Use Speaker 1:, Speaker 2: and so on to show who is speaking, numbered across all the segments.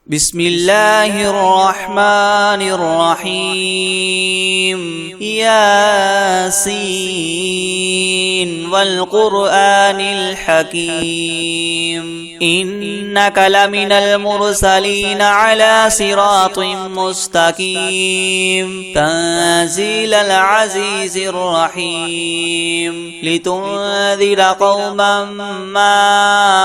Speaker 1: بسم الله الرحمن الرحيم ياسين والقرآن الحكيم إنك لمن المرسلين على صراط مستقيم تنزيل العزيز الرحيم لتنذر قوما ما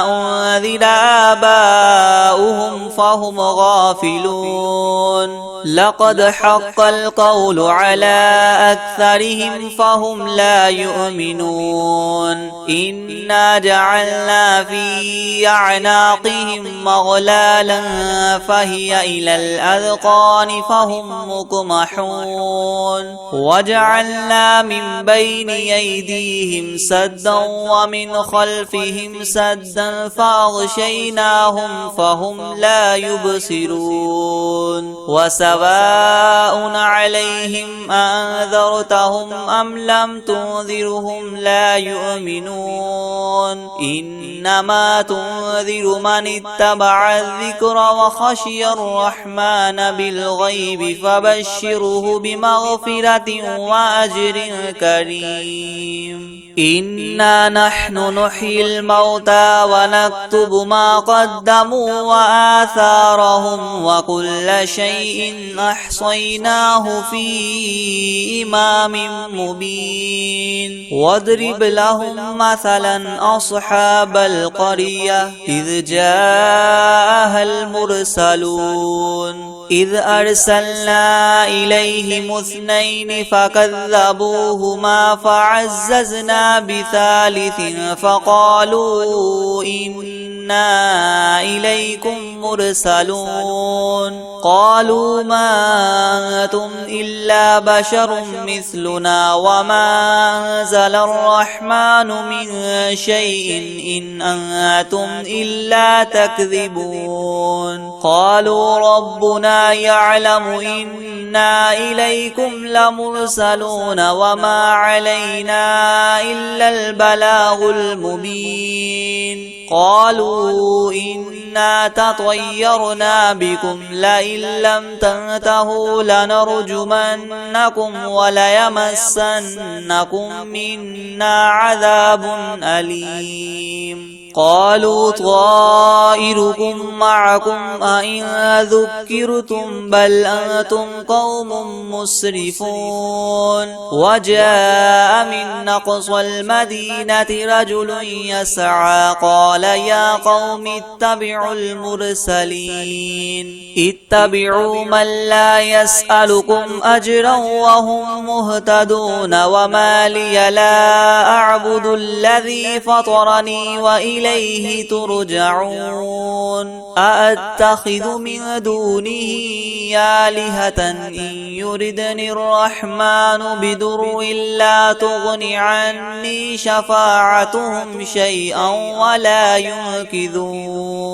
Speaker 1: أنذر آباؤهم فهم غافلون لقد حق القول على أكثرهم فهم لا يؤمنون إنا جعلنا في أعناقهم مغلالا فهي إلى الأذقان فهم مقمحون وجعلنا من بين أيديهم سدا ومن خلفهم سدا فأغشيناهم فهم لا يبصرون وسواء عليهم أنذرتهم أم لم تنذرهم لا يؤمنون إنما تنذر من اتبع الذكر وخشي الرحمن بالغيب فبشره بمغفرة وأجر كريم إنا نحن نحيي الموتى ونكتب ما قدموا وآثارهم وكل شيء أحصيناه في إمام مبين واضرب لهم مثلا أصحاب القرية إذ جاءها المرسلون إذ أرسلنا إليهم اثنين فكذبوهما فعززنا بثالث فقالوا إنا إليكم مرسلون قالوا ما أنتم إلا بشر مثلنا وما أنزل الرحمن من شيء إن أنتم إلا تكذبون قالوا ربنا يعلم إنا إليكم لمرسلون وما علينا إلا البلاغ المبين قالوا إنا تطيرنا بكم لئن لم تنتهوا لنرجمنكم وليمسنكم منا عذاب أليم قالوا طائركم معكم أئن ذكرتم بل أنتم قوم مسرفون وجاء من أقصى المدينة رجل يسعى قال يا قوم اتبعوا المرسلين اتبعوا من لا يسألكم أجرا وهم مهتدون وما لي لا أعبد الذي فطرني وإليه ترجعون أأتخذ من دونه آلهة إن يردني الرحمن بضر لا تغن عني شفاعتهم شيئا ولا ينقذون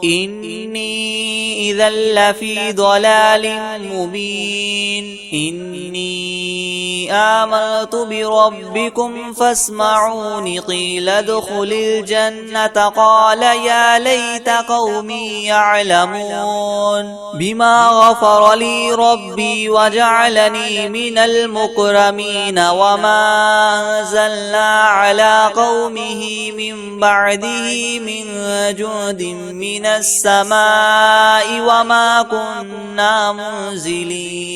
Speaker 1: إني إذا لفي ضلال مبين إني آمنت بربكم فاسمعون قيل ادخل الجنة قال يا ليت قومي يعلمون بما غفر لي ربي وجعلني من المكرمين وما أنزلنا على قومه من بعده من جند من السماء وما كنا منزلين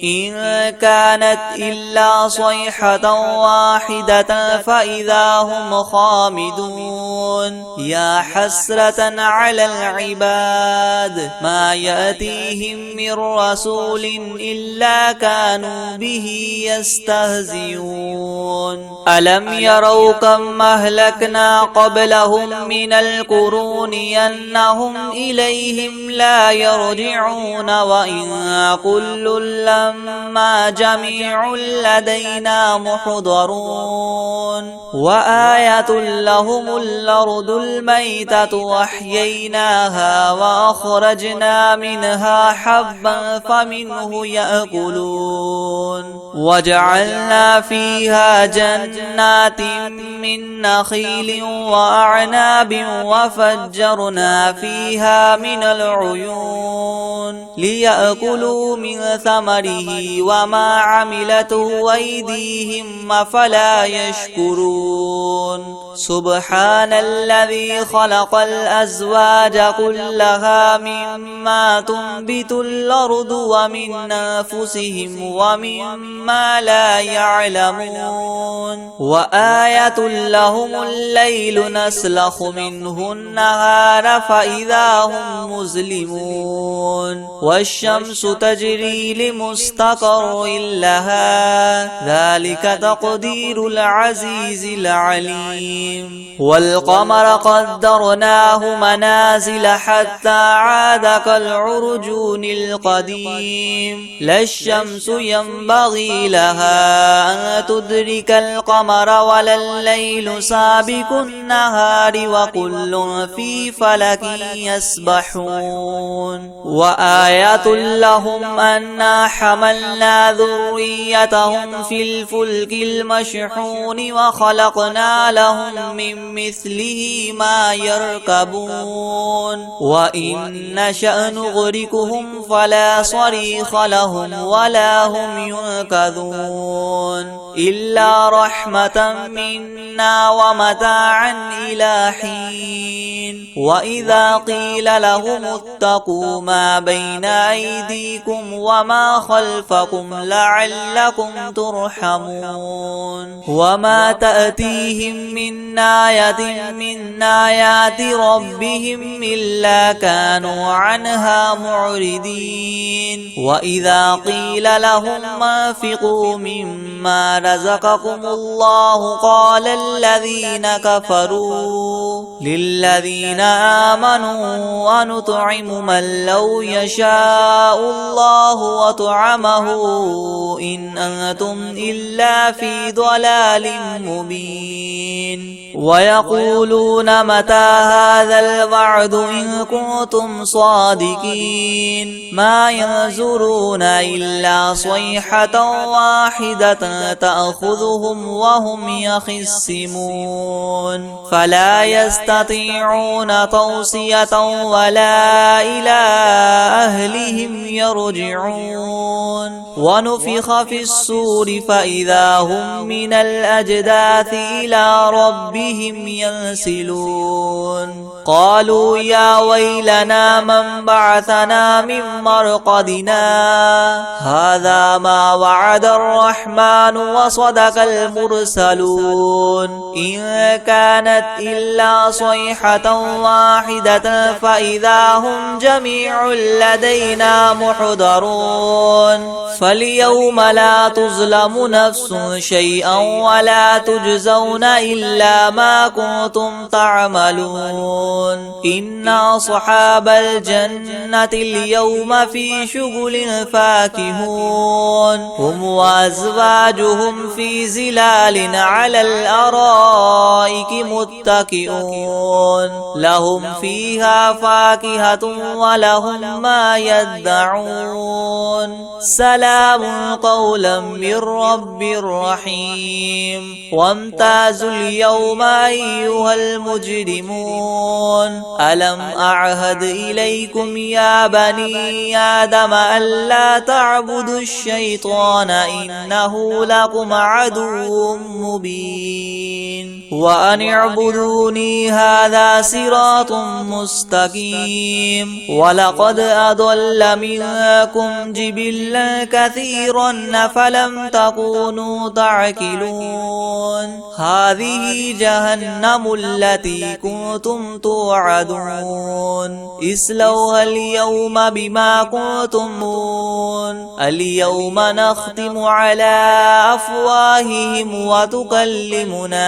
Speaker 1: إن كانت إلا صيحة واحدة فإذا هم خامدون يا حسرة على العباد ما يأتيهم من رسول إلا كانوا به يستهزئون ألم يروا كم أهلكنا قبلهم من القرون أنهم إليهم لا يرجعون وإن كل لما جميع لدينا محضرون وآية لهم لهم الأرض الميتة وأحييناها وأخرجنا منها حبا فمنه يأكلون وجعلنا فيها جنات من نخيل وأعناب وفجرنا فيها من العيون ليأكلوا من ثمره وما عملته أيديهم أفلا يشكرون سبحان الذي خلق الأزواج كلها مما تنبت الأرض ومن أنفسهم ومما لا يعلمون وآية لهم الليل نسلخ منه النهار فإذا هم مظلمون والشمس تجري لمستقر لها ذلك تقدير العزيز العليم والقمر قدرناه منازل حتى عاد كالعرجون القديم لا الشمس ينبغي لها أن تدرك القمر ولا الليل سابق النهار وكل في فلك يسبحون وآية لهم أنا حملنا ذريتهم في الفلك المشحون وخلقنا لهم من مثله ما يركبون وإن نشأ نغرقهم فلا صريخ لهم ولا هم ينقذون إلا رحمة منا ومتاعا إلى حين وإذا قيل لهم اتقوا ما بين أيديكم وما خلفكم لعلكم ترحمون وما تأتيهم من آية من آيات ربهم إلا كانوا عنها معرضين وإذا قيل لهم انفقوا مما رزقكم الله قال الذين كفروا للذين آمنوا أنطعم من لو يشاء الله وطعمه إن أنتم إلا في ضلال مبين ويقولون متى هذا الوعد إن كنتم صادقين ما ينظرون إلا صيحة واحدة تأخذهم وهم يخصمون فلا يستطيعون توصية ولا إلى أهلهم يرجعون ونفخ في الصور فإذا هم من الأجداث إلى ربهم ينسلون قالوا يا ويلنا من بعثنا من مرقدنا هذا ما وعد الرحمن وصدق المرسلون إن كانت إلا صيحة واحدة فإذا هم جميع لدينا محضرون فاليوم لا تظلم نفس شيئا ولا تجزون إلا ما كنتم تعملون إن أصحاب الجنة اليوم في شغل فاكهون هم وأزواجهم في زلال على الأرائك متكئون لهم فيها فاكهة ولهم ما يدعون سلام قولا من رب رحيم وامتازوا اليوم أيها المجرمون ألم أعهد إليكم يا بني آدم ألا تعبدوا الشيطان إنه لكم عدو مبين وأن اعبدوني هذا صراط مستقيم ولقد أضل منكم جبلا كثيرا فلم تكونوا تعقلون هذه جهنم التي كنتم توعدون اصلوها اليوم بما كنتم اليوم نختم على أفواههم وتكلمنا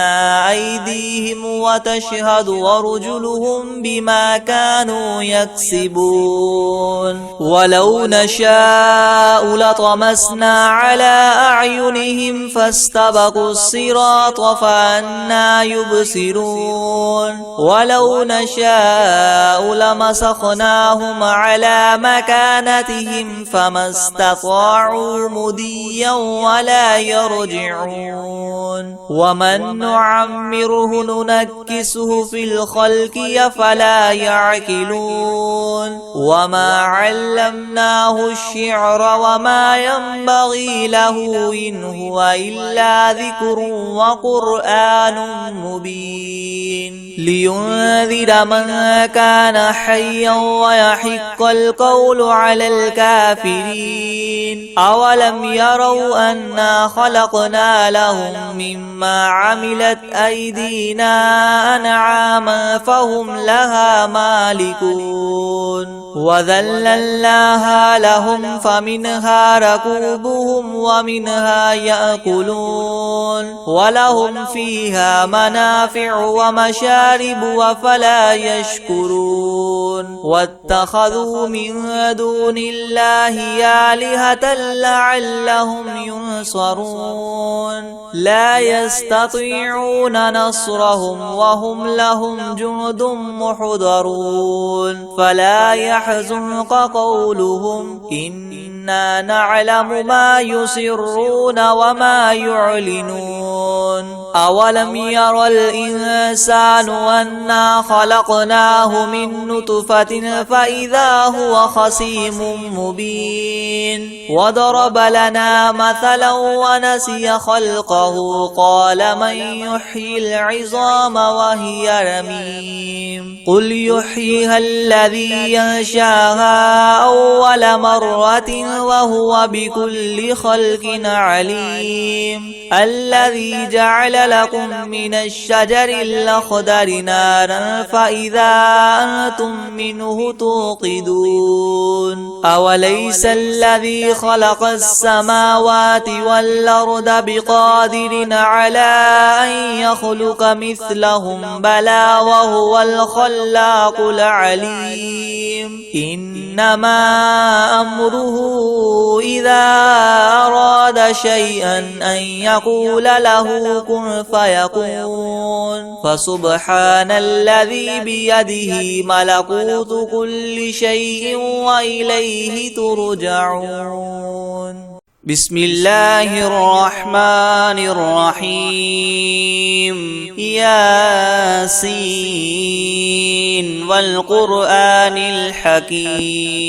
Speaker 1: أيديهم وتشهد ورجلهم بما كانوا يكسبون ولو نشاء لطمسنا على أعينهم فاستبقوا الصراط فأنى يبصرون ولو نشاء لمسخناهم على مكانتهم فما استطاعوا مديا ولا يرجعون ومن نعمره ننكسه في الخلق أفلا يعقلون وما علمناه الشعر وما ينبغي له إن هو إلا ذكر وقرآن مبين لينذر من كان حيا ويحق القول على الكافرين أولم يروا أنا خلقنا لهم مما عملت أيدينا أنعاما فهم لها مالكون وذللناها لهم فمنها ركوبهم ومنها يأكلون ولهم فيها منافع ومشارب وفلا يشكرون واتخذوا من دون الله آلهة لعلهم ينصرون لا يستطيعون نصرهم وهم لهم جند محضرون فلا يحزنك قولهم إنا نعلم ما يسرون وما يعلنون أولم ير الإنسان أنا خلقناه من نطفة فإذا هو خصيم مبين وضرب لنا مثلا ونسي خلقه قال من يحيي العظام وهي رميم قل يحييها الذي ينشاها أول مرة وهو بكل خلق عليم الذي جعل لكم من الشجر الأخضر نارا فإذا أنتم منه توقدون أوليس الذي خلق السماوات والأرض بقادر على أن يخلق مثلهم بلى وهو الخلاق العليم إنما أمره إذا أراد شيئا أن يقول له كن فيكون فسبحان الذي بيده ملكوت كل شيء وإليه ترجعون بسم الله الرحمن الرحيم ياسين والقرآن الحكيم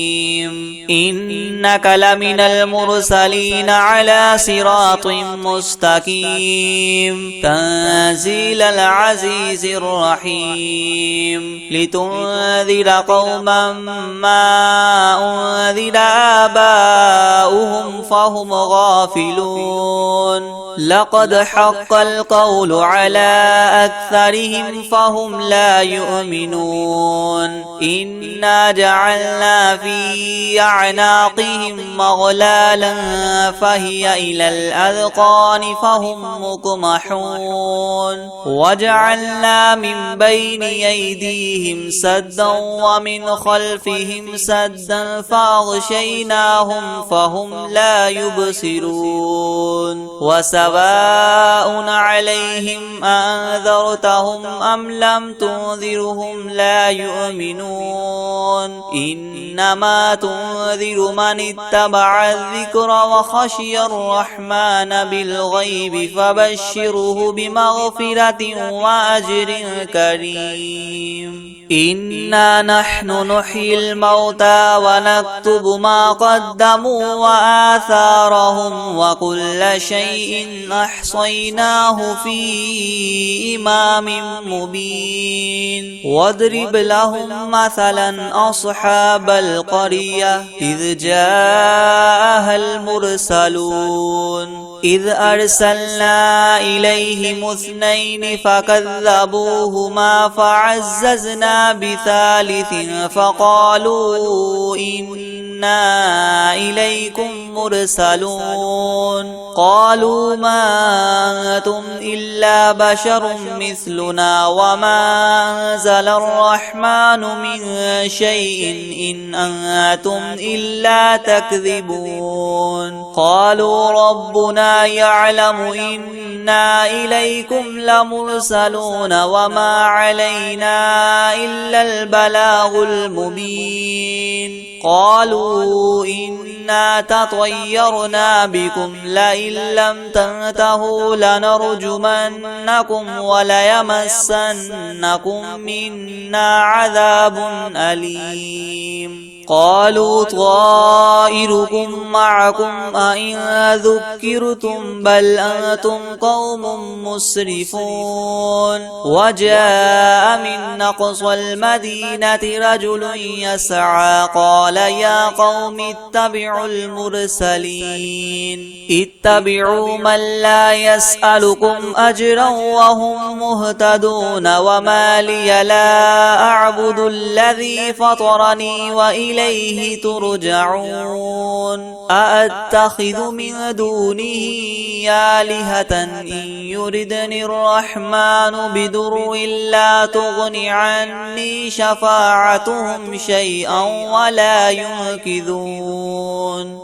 Speaker 1: إنك لمن المرسلين على صراط مستقيم تنزيل العزيز الرحيم لتنذر قوما ما أنذر آباؤهم فهم غافلون لقد حق القول على أكثرهم فهم لا يؤمنون إنا جعلنا في أعناقهم مغلالا فهي إلى الأذقان فهم مقمحون وجعلنا من بين أيديهم سدا ومن خلفهم سدا فأغشيناهم فهم لا يبصرون وسواء عليهم أنذرتهم أم لم تنذرهم لا يؤمنون إنما تنذر من اتبع الذكر وخشي الرحمن بالغيب فبشره بمغفرة وأجر كريم إنا نحن نحيي الموتى ونكتب ما قدموا وآثارهم وكل شيء أحصيناه في إمام مبين واضرب لهم مثلا أصحاب القرية إذ جاءها المرسلون إذ أرسلنا إليهم اثنين فكذبوهما فعززنا بثالث فقالوا إنا إليكم مرسلون قالوا ما أنتم إلا بشر مثلنا وما أنزل الرحمن من شيء إن أنتم إلا تكذبون قالوا ربنا يعلم إنا إليكم لمرسلون وما علينا إلا البلاغ المبين قالوا إنا تطيرنا بكم لئن لم تنتهوا لنرجمنكم وليمسنكم منا عذاب أليم قالوا طائركم معكم أئن ذكرتم بل أنتم قوم مسرفون وجاء من أقصى المدينة رجل يسعى قال يا قوم اتبعوا المرسلين اتبعوا من لا يسألكم أجرا وهم مهتدون وما لي لا أعبد الذي فطرني وإليه ترجعون أأتخذ من دونه آلهة إن يردني الرحمن بدر لا تغن عني شفاعتهم شيئا ولا ينقذون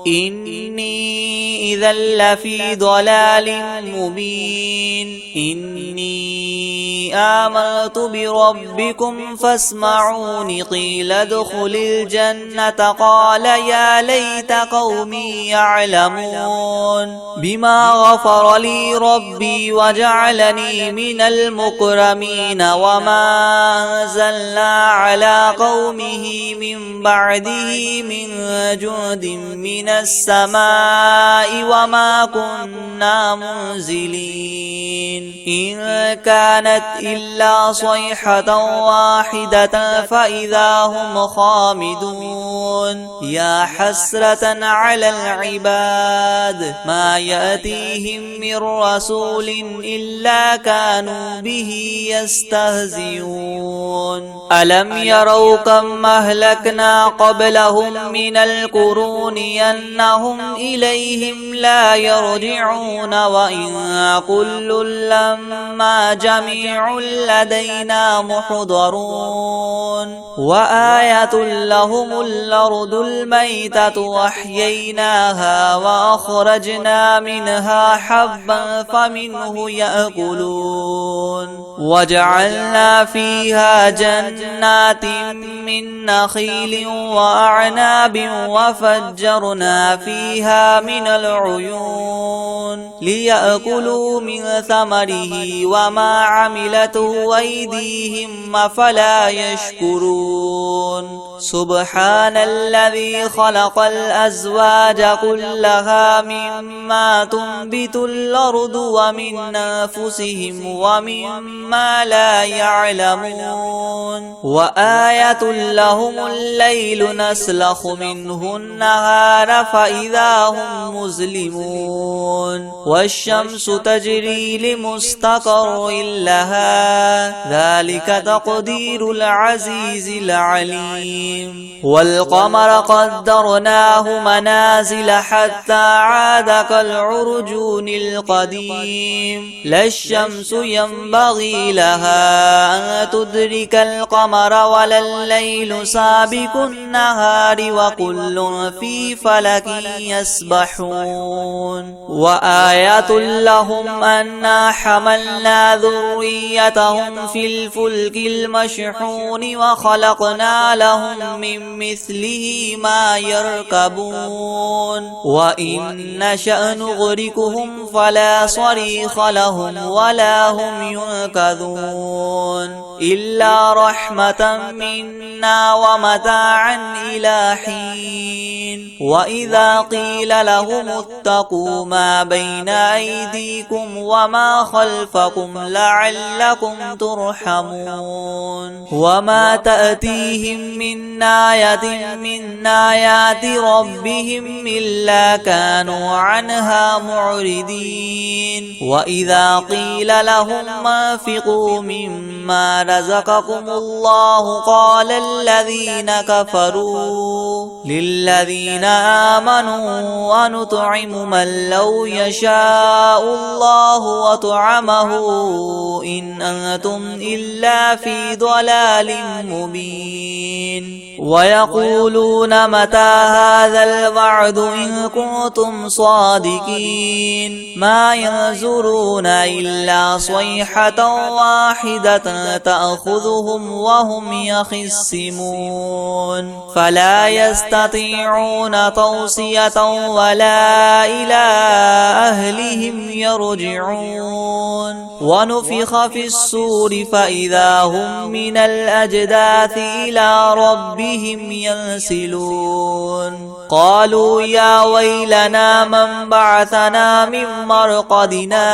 Speaker 1: إني إذا لفي ضلال مبين إني آمنت بربكم فاسمعون قيل ادخل الجنة قال يا ليت قومي يعلمون بما غفر لي ربي وجعلني من المكرمين وما أنزلنا على قومه من بعده من جند من السماء وما كنا منزلين إن كانت إلا صيحة واحدة فإذا هم خامدون يا حسرة على العباد ما يأتيهم من رسول إلا كانوا به يستهزئون ألم يروا كم أهلكنا قبلهم من القرون أنهم إليهم لا يرجعون وإن كل لما جميع لدينا محضرون وآية لهم الأرض الميتة وأحييناها وأخرجنا منها حبا فمنه يأكلون وجعلنا فيها جنات من نخيل وأعناب وفجرنا فيها من العيون ليأكلوا من ثمره وما عملته أيديهم أفلا يشكرون سبحان الذي خلق الأزواج كلها مما تنبت الأرض ومن أنفسهم ومما لا يعلمون وآية لهم الليل نسلخ منه النهار فإذا هم مظلمون والشمس تجري لمستقر لها ذلك تقدير العزيز العليم والقمر قدرناه منازل حتى عاد كالعرجون القديم لا الشمس ينبغي لها أن تدرك القمر ولا الليل سابق النهار وكل في فلك يسبحون وآية لهم أنا حملنا ذريتهم في الفلك المشحون وخلقنا لهم من مثله ما يركبون وإن نشأ نغرقهم فلا صريخ لهم ولا هم ينقذون إلا رحمة منا ومتاعا إلى حين. وإذا قيل لهم اتقوا ما بين أيديكم وما خلفكم لعلكم ترحمون. وما تأتيهم من آية من آيات ربهم إلا كانوا عنها معرضين. وإذا قيل لهم انفقوا مما رزقكم الله قال الذين كفروا للذين آمنوا أنطعم من لو يشاء الله وطعمه إن أنتم إلا في ضلال مبين. ويقولون متى هذا الوعد إن كنتم صادقين ما ينظرون إلا صيحة واحدة تأخذهم وهم يخصمون فلا يستطيعون توصية ولا إلى أهلهم يرجعون. ونفخ في الصور فإذا هم من الأجداث إلى ربهم ينسلون. قالوا يا ويلنا من بعثنا من مرقدنا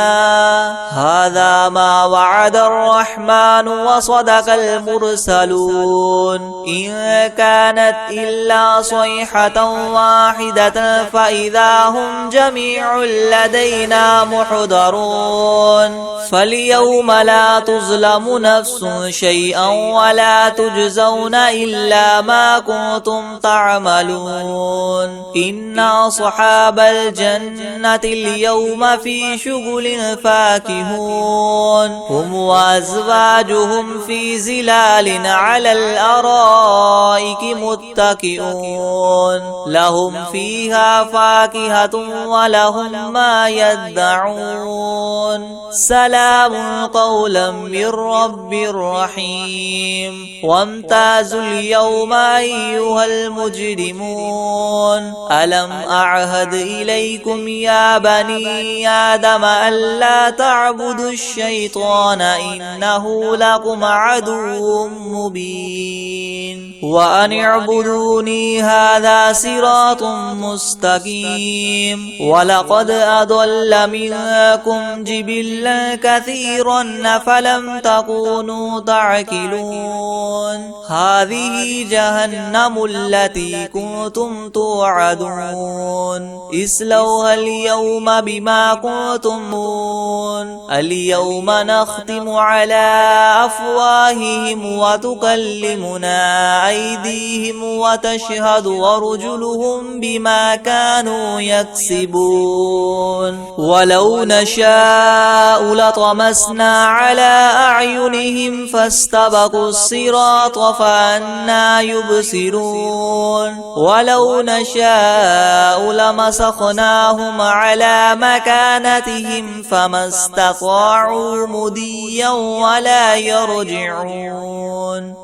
Speaker 1: هذا ما وعد الرحمن وصدق المرسلون إن كانت إلا صيحة واحدة فإذا هم جميع لدينا محضرون. فاليوم لا تظلم نفس شيئا ولا تجزون إلا ما كنتم تعملون. إن أصحاب الجنة اليوم في شغل فاكهون هم وأزواجهم في زلال على الأرائك متكئون لهم فيها فاكهة ولهم ما يدعون سلام قولا من رب رحيم. وامتازوا اليوم أيها المجرمون ألم أعهد إليكم يا بني آدم ألا تعبدوا الشيطان إنه لكم عدو مبين. وأن اعبدوني هذا صراط مستقيم. ولقد أضل منكم جبلا كثيرا فلم تكونوا تعقلون. هذه جهنم التي كنتم توعدون اصلوها اليوم بما كنتم اليوم نختم على أفواههم وتكلمنا أيديهم وتشهد أرجلهم بما كانوا يكسبون. ولو نشاء لطمسنا على أعينهم فاستبقوا الصراط فأنى يبصرون. ولو نشاء لمسخناهم على مكانتهم فما استطاعوا مديا ولا يرجعون.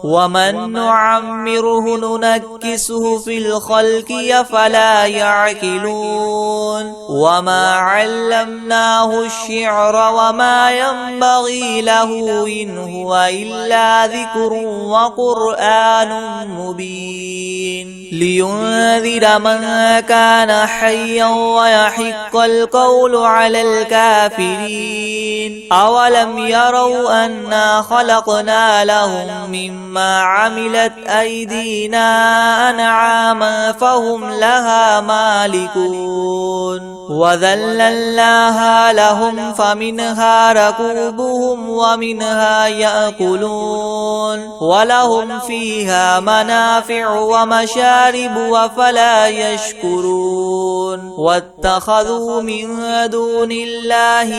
Speaker 1: ومن نعمره ننكسه في الخلق أفلا يعقلون. وما علمناه الشعر وما ينبغي له إن هو إلا ذكر وقرآن مبين. لينذر من كان حيا ويحق القول على الكافرين. أولم يروا أنا خلقنا لهم مما عملت أيدينا أنعاما فهم لها مالكون. وذللناها لهم فمنها ركوبهم ومنها يأكلون ولهم فيها منافع ومشارب وفلا يشكرون. واتخذوا من دون الله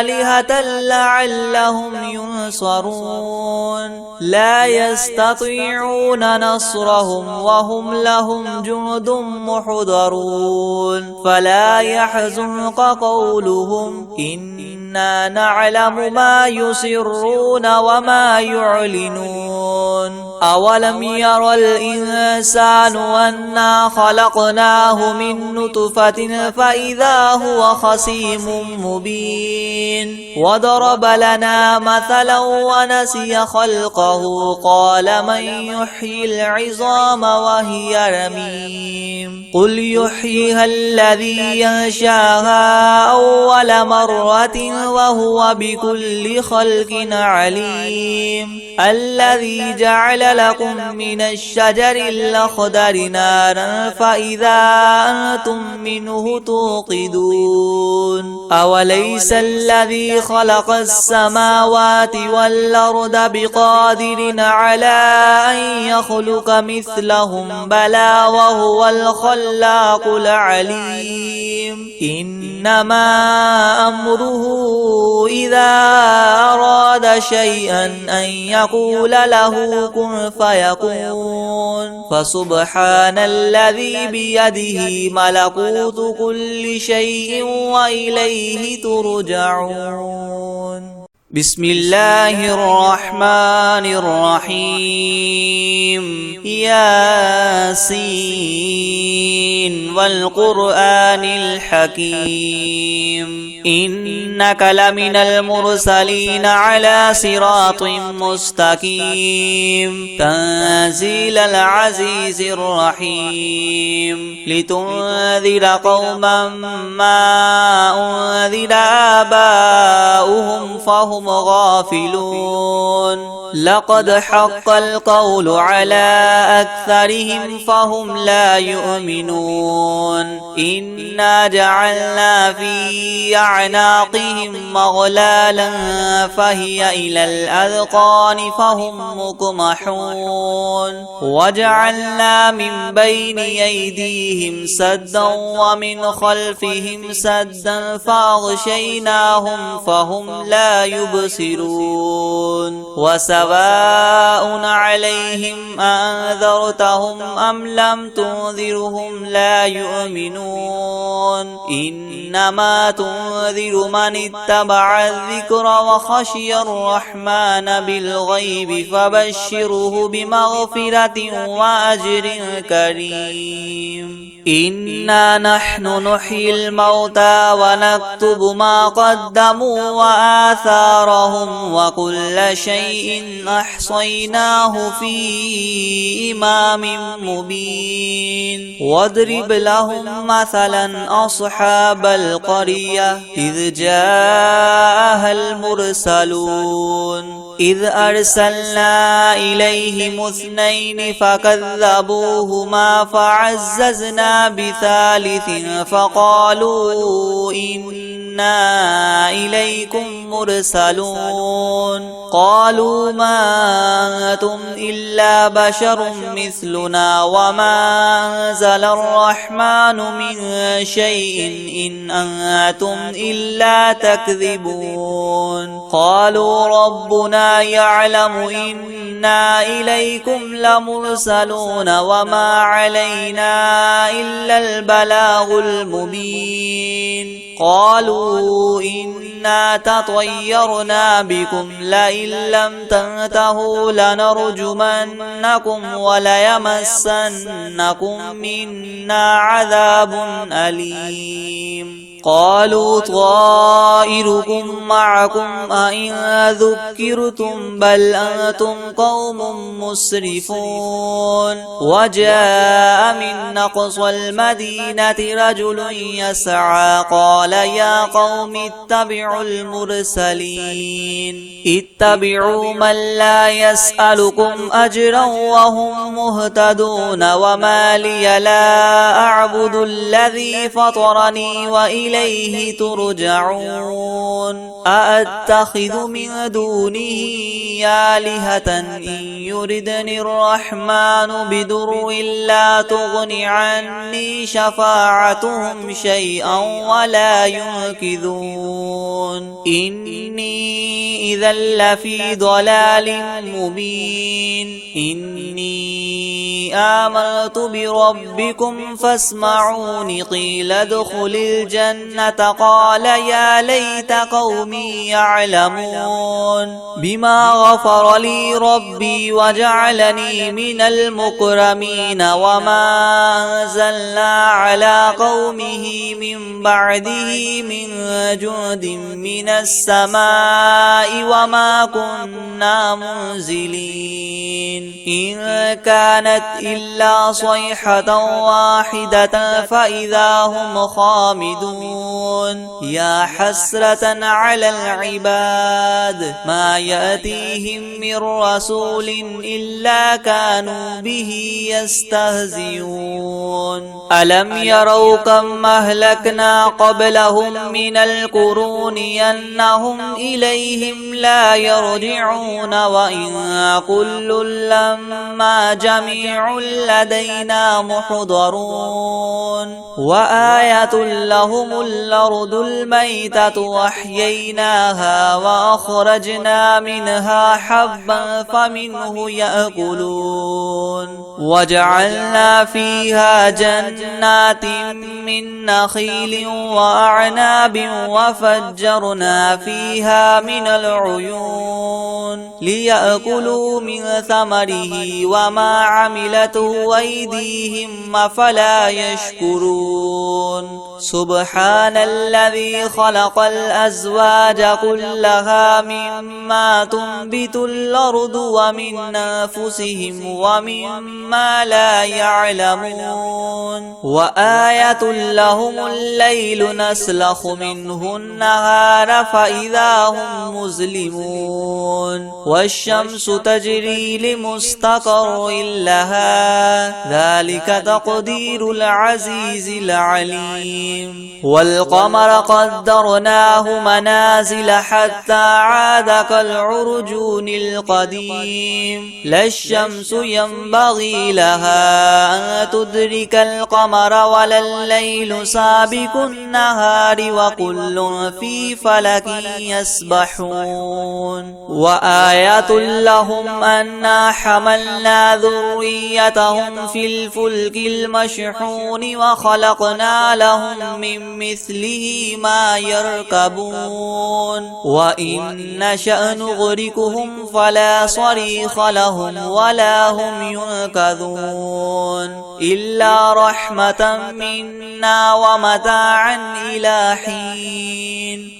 Speaker 1: آلهة لعلهم ينصرون. لا يستطيعون نصرهم وهم لهم جند محضرون. فلا يحزنك قولهم إنا نعلم ما يسرون وما يعلنون. أولم ير الإنسان أنا خلقناه من نطفة فإذا هو خصيم مبين وضرب لنا مثلا ونسي خلقه قال من يحيي العظام وهي رميم قل يحييها الذي ينشاها أول مرة وهو بكل خلق عليم الذي جعل لكم من الشجر الأخضر نارا فإذا أنتم منه توقدون أوليس الذي خلق السماوات والأرض بقادر على أن يخلق مثلهم بلى وهو الخلاق العليم إنما أمره إذا أراد شيئا أن يقول له كن فيكون فسبحان الذي بيده ملكوت كل شيء وإليه ترجعون بسم الله الرحمن الرحيم ياسين والقرآن الحكيم إنك لمن المرسلين على صراط مستقيم تنزيل العزيز الرحيم لتنذر قوما ما أنذر آباؤهم فهم غافلون لقد حق القول على أكثرهم فهم لا يؤمنون إنا جعلنا في أعناقهم مغلالا فهي إلى الأذقان فهم مقمحون وجعلنا من بين أيديهم سدا ومن خلفهم سدا فأغشيناهم فهم لا يبصرون وسواء عليهم أنذرتهم أم لم تنذرهم لا يؤمنون إنما تنذر من اتبع الذكر وخشي الرحمن بالغيب فبشره بمغفرة وأجر كريم إنا نحن نحيي الموتى ونكتب ما قدموا وآثارهم وكل شيء أحصيناه في إمام مبين واضرب لهم مثلا أصحاب القرية إذ جاءها المرسلون إذ أرسلنا إليهم اثنين فكذبوهما فعززنا بثالث فقالوا إنا إليكم مرسلون قالوا ما أنتم إلا بشر مثلنا وما أنزل الرحمن من شيء إن أنتم إلا تكذبون قالوا ربنا يعلم إنا إليكم لمرسلون وما علينا إلا البلاغ المبين قالوا إنا تطيرنا بكم لئن لم تنتهوا لنرجمنكم وليمسنكم منا عذاب أليم قالوا طائركم معكم أئن ذكرتم بل أنتم قوم مسرفون وجاء من أقصى المدينة رجل يسعى قال يا قوم اتبعوا المرسلين اتبعوا من لا يسألكم أجرا وهم مهتدون وما لي لا أعبد الذي فطرني وإليه ترجعون أأتخذ من دونه آلهة إن يردني الرحمن بدر لا تغن عني شفاعتهم شيئا ولا ينقذون إني إذا لفي ضلال مبين إني آمنت بربكم فاسمعون قيل ادخل الجنة الجنة قال يا ليت قومي يعلمون بما غفر لي ربي وجعلني من المكرمين وما أنزلنا على قومه من بعده من جند من السماء وما كنا منزلين إن كانت إلا صيحة واحدة فإذا هم خامدون يا حسرة على العباد ما يأتيهم من رسول إلا كانوا به يستهزئون ألم يروا كم أهلكنا قبلهم من القرون أنهم إليهم لا يرجعون وإن كل لما جميع لدينا محضرون وآية لهم الأرض الميتة وأحييناها وأخرجنا منها حبا فمنه يأكلون وجعلنا فيها جنات من نخيل وأعناب وفجرنا فيها من العيون ليأكلوا من ثمره وما عملته أيديهم أفلا يشكرون سبحان الذي خلق الأزواج كلها مما تنبت الأرض ومن أنفسهم ومما لا يعلمون وآية لهم الليل نسلخ منه النهار فإذا هم مظلمون والشمس تجري لمستقر لها ذلك تقدير العزيز العليم والقمر قدرناه منازل حتى عاد كالعرجون القديم لا الشمس ينبغي لها أن تدرك القمر ولا الليل سابق النهار وكل في فلك يسبحون وآية لهم أنا حملنا ذريتهم في الفلك المشحون وخلقنا لهم من مثله ما يركبون وإن نشأ نغرقهم فلا صريخ لهم ولا هم ينقذون إلا رحمة منا ومتاعا إلى حين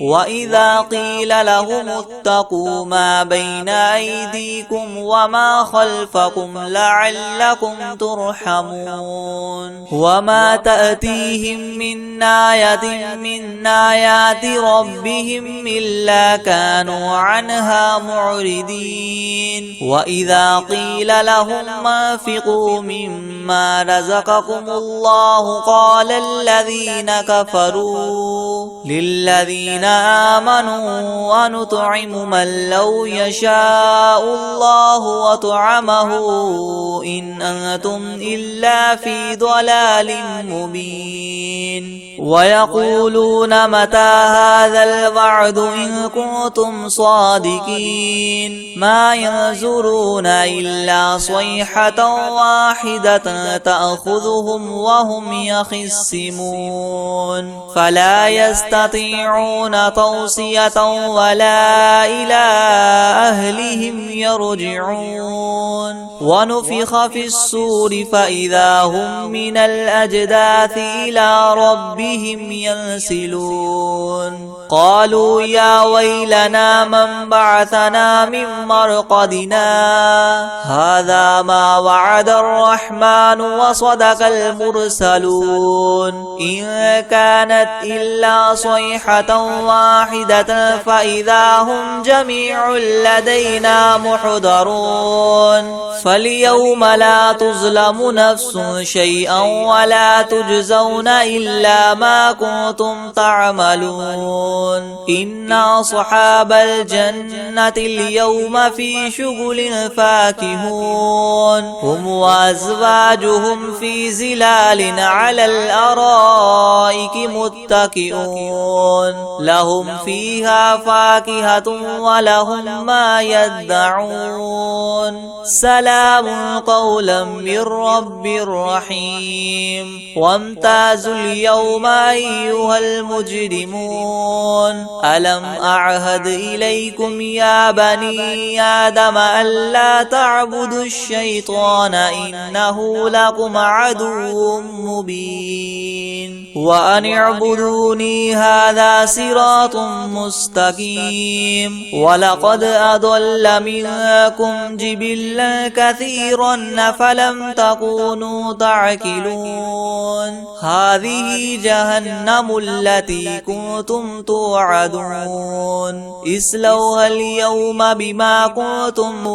Speaker 1: وإذا قيل لهم اتقوا ما بين أيديكم وما خلفكم لعلكم ترحمون وما تأتيهم من آية من آيات ربهم إلا كانوا عنها معرضين وإذا قيل لهم انفقوا مما رزقكم الله قال الذين كفروا للذين آمنوا ونطعم من لو يشاء الله وطعمه إن أنتم إلا في ضلال مبين ويقولون متى هذا الوعد إن كنتم صادقين ما ينظرون إلا صيحة واحدة تأخذهم وهم يخصمون فلا يستطيعون توصية ولا إلى أهلهم يرجعون ونفخ في الصور فإذا هم من الأجداث إلى ربهم ينسلون قالوا يا ويلنا من بعثنا من مرقدنا هذا ما وعد الرحمن وصدق المرسلون إن كانت إلا صيحة واحدة فإذا هم جميع لدينا محضرون فاليوم لا تظلم نفس شيئا ولا تجزون إلا ما كنتم تعملون إن أصحاب الجنة اليوم في شغل فاكهون هم وأزواجهم في زلال على الأرائك متكئون لهم فيها فاكهة ولهم ما يدعون سلام سلام قولا من رب رحيم وامتازوا اليوم أيها المجرمون ألم أعهد إليكم يا بني آدم ألا تعبدوا الشيطان إنه لكم عدو مبين وأن اعبدوني هذا صراط مستقيم ولقد أضل منكم جبلا كثيرا فلم تكونوا تعقلون هذه جهنم التي كنتم توعدون اصلوها اليوم بما كنتم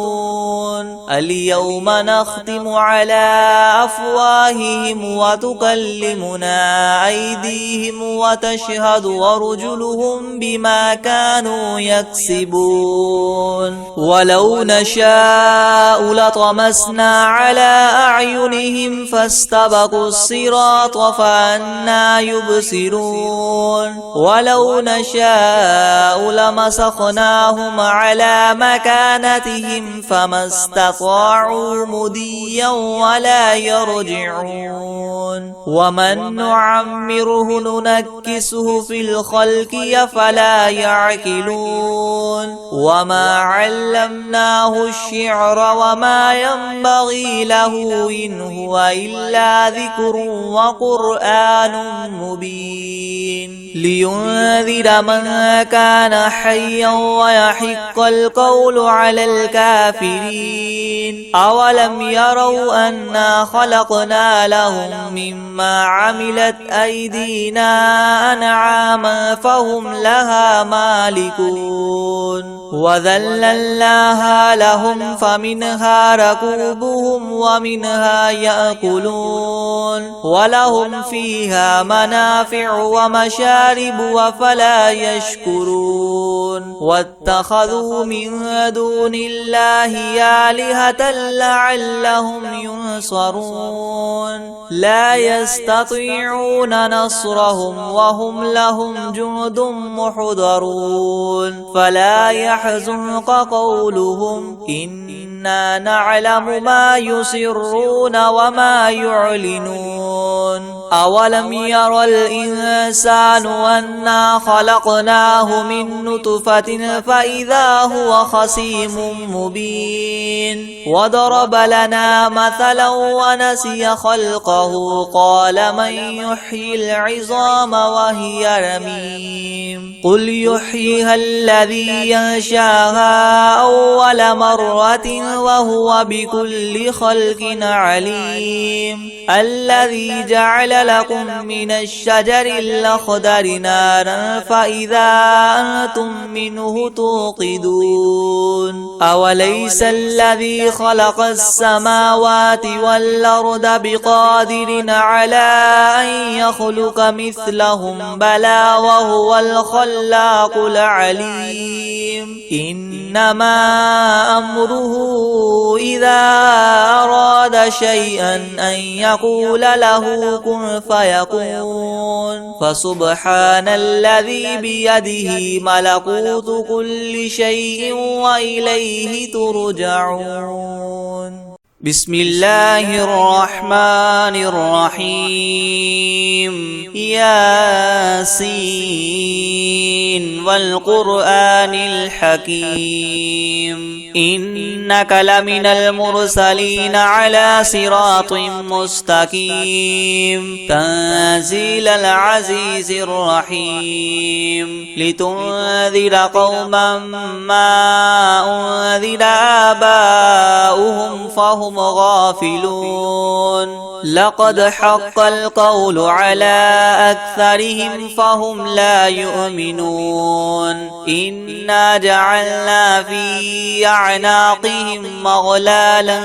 Speaker 1: اليوم نختم على أفواههم وتكلمنا أيديهم وتشهد أرجلهم بما كانوا يكسبون ولو نشاء لطمسنا على أعينهم فاستبقوا الصراط فأنى يبصرون ولو نشاء لمسخناهم على مكانتهم فما استطاعوا مديا ولا يرجعون ومن نعمره ننكسه في الخلق أفلا يعقلون وما علمناه الشعر وما ينبغي له إن هو إلا ذكر وقرآن مبين لينذر من كان حيا ويحق القول على الكافرين أولم يروا أنا خلقنا لهم مما عملت أيدينا أنعاما فهم لها مالكون وذللناها لهم فمنها ركوبهم ومنها يأكلون ولهم فيها منافع ومشارب وفلا يشكرون واتخذوا من دون الله آلهة لعلهم ينصرون لا يستطيعون نصرهم وهم لهم جند محضرون فلا يحزنك قولهم إنا نعلم ما يسرون وما يعلنون أولم ير الإنسان أنا خلقناه من نطفة فإذا هو خصيم مبين وضرب لنا مثلا ونسي خلقه قال من يحيي العظام وهي رميم قل يحييها الذي ينشاها أول مرة وهو بكل خلق عليم الذي جعل لكم من الشجر الأخضر نارا فإذا أنتم منه توقدون أوليس الذي خلق السماوات والأرض بقادر على أن يخلق مثلهم بلى وهو الخلاق العليم إنما أمره إذا أراد شيئا أن يقول له كن فيكون فسبحان الذي بيده ملكوت كل شيء وإليه ترجعون بسم الله الرحمن الرحيم ياسين والقرآن الحكيم إنك لمن المرسلين على صراط مستقيم تنزيل العزيز الرحيم لتنذر قوما ما أنذر آباؤهم فهم غافلون لقد حق القول على أكثرهم فهم لا يؤمنون إنا جعلنا في أعناقهم مغلالا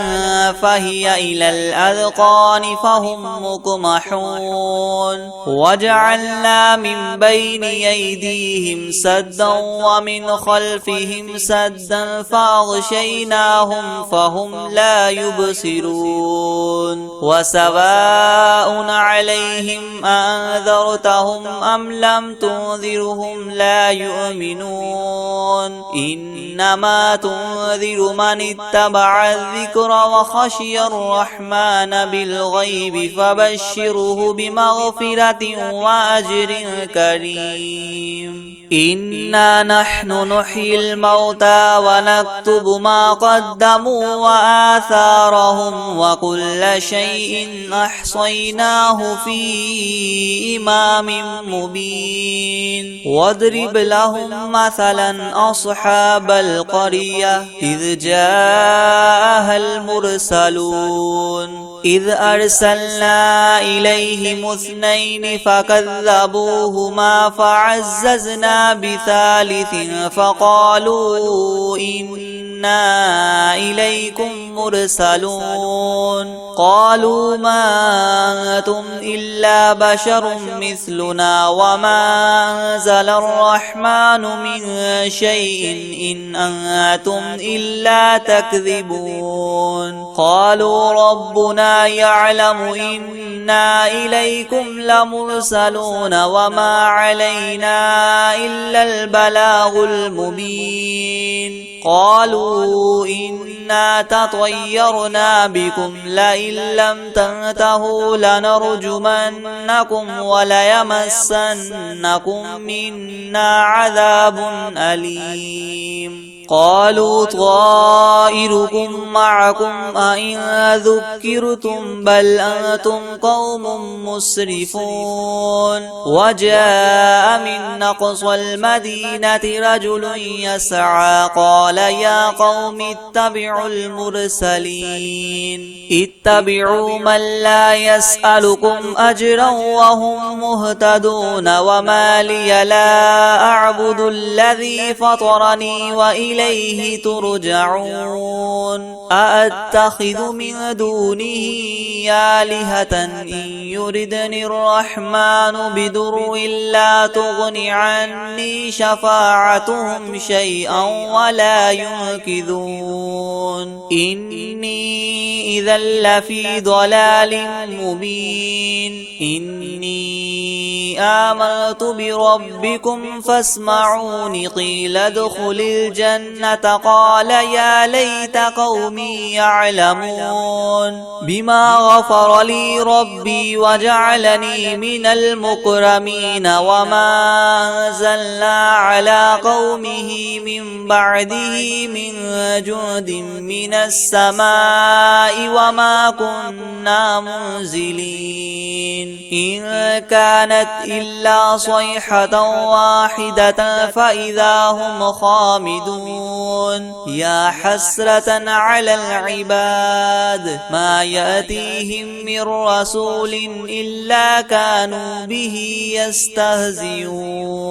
Speaker 1: فهي إلى الأذقان فهم مقمحون وجعلنا من بين أيديهم سدا ومن خلفهم سدا فأغشيناهم فهم لا يبصرون وسواء عليهم أنذرتهم أم لم تنذرهم لا لا يؤمنون إنما تنذر من اتبع الذكر وخشي الرحمن بالغيب فبشره بمغفرة وأجر كريم إنا نحن نحيي الموتى ونكتب ما قدموا وآثارهم وكل شيء أحصيناه في إمام مبين واضرب لهم مثلا أصحاب القرية إذ جاءها المرسلون إذ أرسلنا إليهم 2 فكذبوهما فعززنا بثالث فقالوا إنا إليكم مرسلون قالوا ما أنتم إلا بشر مثلنا وما أنزل الرحمن من شيء إن أنتم إلا تكذبون قالوا ربنا يعلم إنا إليكم لمرسلون وما علينا إلا البلاغ المبين قالوا إنا تطيرنا بكم لئن لم تنتهوا لنرجمنكم وليمسنكم منا عذاب أليم قالوا طائركم معكم أئن ذكرتم بل أنتم قوم مسرفون وجاء من أقصى المدينة رجل يسعى قال يا قوم اتبعوا المرسلين اتبعوا من لا يسألكم أجرا وهم مهتدون وما لي لا أعبد الذي فطرني وإليه ترجعون أأتخذ من دونه آلهة إن يردني الرحمن بضر لا تغن عني شفاعتهم شيئا ولا ينقذون إني إذا لفي ضلال مبين إني آمنت بربكم فاسمعون قيل ادخل الجنة قال يا ليت قومي يعلمون بما غفر لي ربي وجعلني من المكرمين وما أنزلنا على قومه من بعده من جند من السماء وما كنا منزلين إن كانت إلا صيحة واحدة فإذا هم خامدون يا حسرة على العباد ما يأتيهم من رسول إلا كانوا به يستهزئون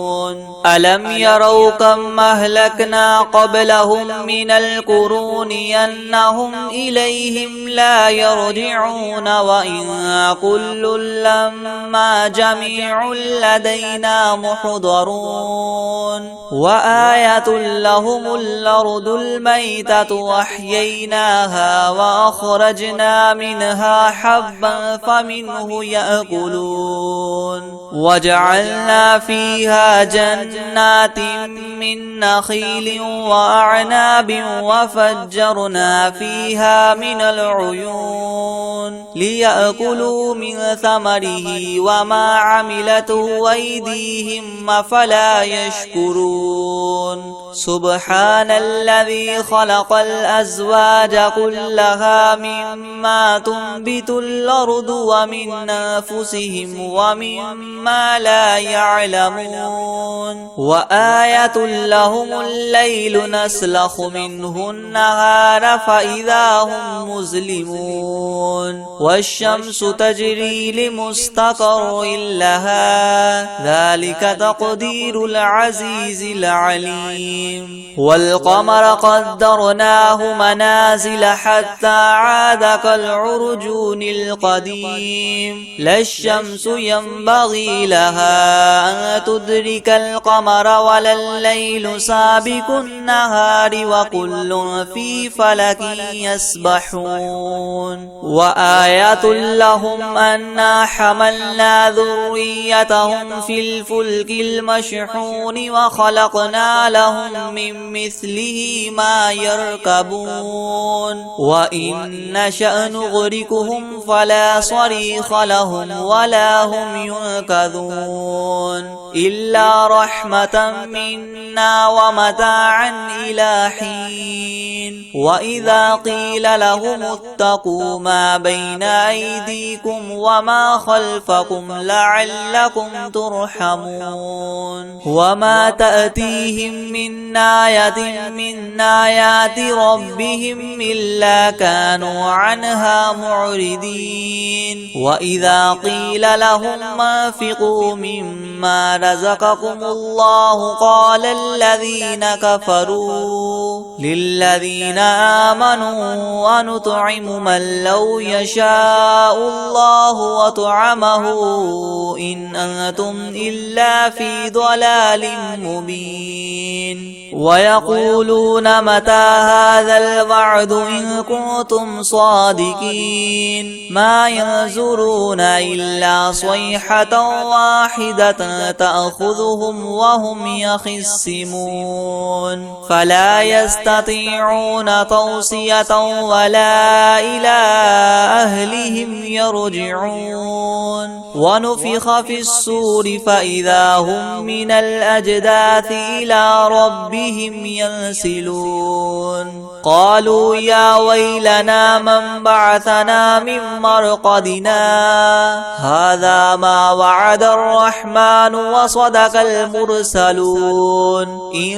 Speaker 1: ألم يروا كم أهلكنا قبلهم من القرون أنهم إليهم لا يرجعون وإن كل لما جميع لدينا محضرون وآية لهم الأرض الميتة وأحييناها وأخرجنا منها حبا فمنه يأكلون وجعلنا فيها جنات من نخيل وأعناب وفجرنا فيها من العيون ليأكلوا من ثمره وما عملته أيديهم أفلا يشكرون سبحان الذي خلق الأزواج كلها مما تنبت الأرض ومن أنفسهم ومما لا يعلمون وآية لهم الليل نسلخ منه النهار فإذا هم مظلمون والشمس تجري لمستقر لها ذلك تقدير العزيز العليم والقمر قدرناه منازل حتى عاد كالعرجون القديم لا الشمس ينبغي لها أن تدرك القمر ولا الليل سابق النهار وكل في فلك يسبحون وآية لهم أنا حملنا ذريتهم في الفلك المشحون وخلقنا لهم من مثله ما يركبون وإن نشأ نغرقهم فلا صريخ لهم ولا هم ينقذون إلا رحمة منا ومتاعا إلى حين وإذا قيل لهم اتقوا ما بين أيديكم وما خلفكم لعلكم ترحمون وما تأتيهم من آية من آيات ربهم إلا كانوا عنها معرضين وإذا قيل لهم انفقوا مما رزقكم الله قال الذين كفروا للذين آمنوا ونطعم من لو يشاء الله وطعمه إن أنتم إلا في ضلال مبين ويقولون متى هذا الوعد إن كنتم صادقين ما ينظرون إلا صيحة واحدة تأخذهم وهم يخصمون فلا يستطيعون توصية ولا إلى أهلهم يرجعون ونفخ في الصور فإذا هم من الأجداث إلى ربهم ينسلون قالوا يا ويلنا من بعثنا من مرقدنا هذا ما وعد الرحمن وصدق المرسلون إن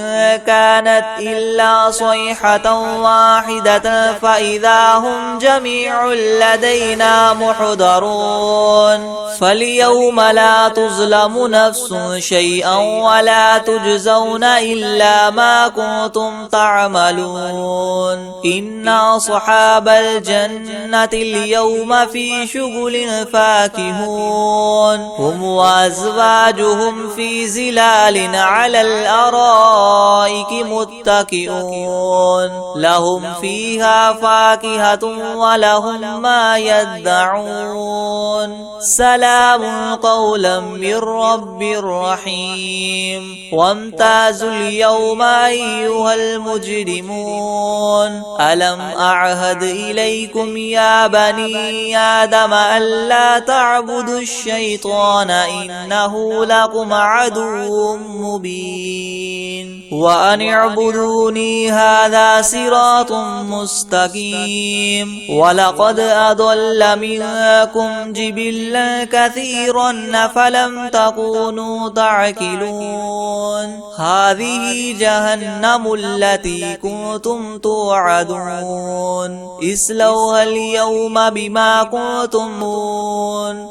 Speaker 1: كانت إلا صيحة واحدة فإذا هم جميع لدينا محضرون فاليوم لا تظلم نفس شيئا ولا تجزون إلا ما كنتم تعملون إن أصحاب الجنة اليوم في شغل فاكهون هم وأزواجهم في زلال على الأرائك متكئون لهم فيها فاكهة ولهم ما يدعون سلام قولا من رب رحيم وامتازوا اليوم أيها المجرمون ألم أعهد إليكم يا بني آدم ألا تعبدوا الشيطان إنه لكم عدو مبين وأن اعبدوني هذا صراط مستقيم ولقد أضل منكم جبلا كثيرا فلم تكونوا تعقلون هذه جهنم التي كنتم توعدون اصلوها اليوم بما كنتم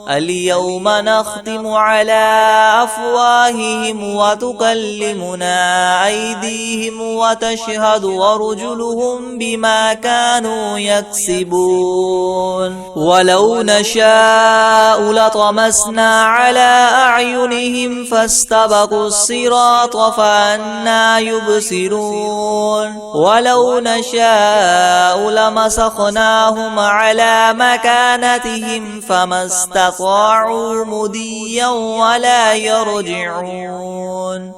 Speaker 1: اليوم نختم على أفواههم وتكلمنا أيديهم وتشهد أرجلهم بما كانوا يكسبون ولو نشاء لطمسنا على أعينهم فاستبقوا الصراط فأنى يبصرون ولو نشاء لمسخناهم على مكانتهم فما استطاعوا مديا ولا يرجعون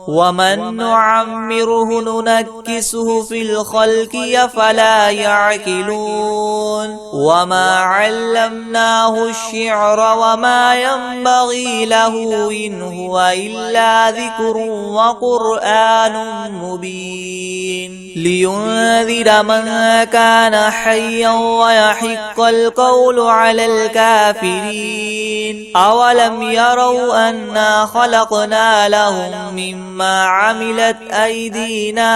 Speaker 1: ومن نعمره ننكسه في الخلق فلا يعقلون وما علمناه الشعر وما ينبغي له إن هو إلا ذكر وقرآن مبين لينذر من كان حيا ويحق القول على الكافرين أولم يروا أنا خلقنا لهم مما عملت أيدينا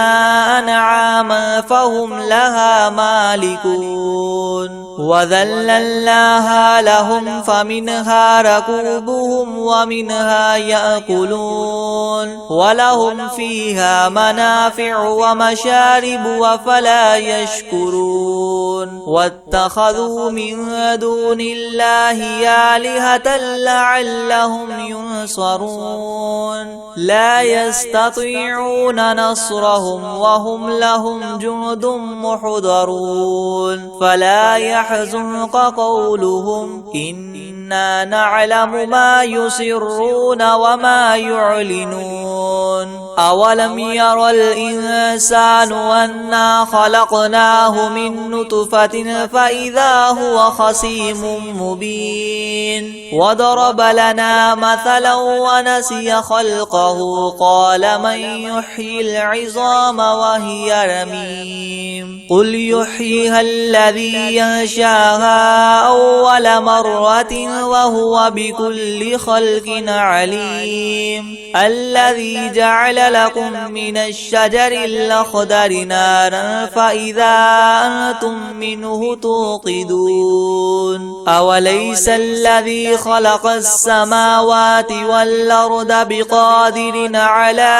Speaker 1: أنعاما فهم لها مالكون وذللناها لهم فمنها ركوبهم ومنها يأكلون ولهم فيها منافع ومشارب وفلا يشكرون واتخذوا من دون الله آلهة لعلهم ينصرون لا يستطيعون نصرهم وهم لهم جند محضرون فلا يحزنك قولهم إنا نعلم ما يسرون وما يعلنون أولم ير الإنسان أنا خلقناه من نطفة فإذا هو خصيم مبين وضرب لنا مثلا ونسي خلقه قال من يحيي العظام وهي رميم قل يحييها الذي ينشاها أول مرة وهو بكل خلق عليم الذي جعل لكم من الشجر الأخضر نارا فإذا أنتم منه توقدون أوليس الذي خلق السماوات والأرض بقادر على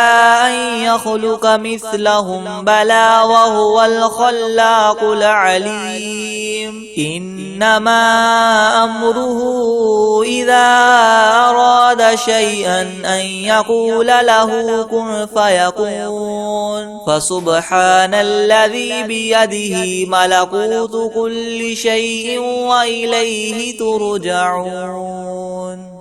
Speaker 1: أن يخلق مثلهم بلى وهو الخلاق العليم إنما أمره إذا أراد شيئا أن يقول له كن فيكون فسبحان الذي بيده ملكوت كل شيء وإليه ترجعون.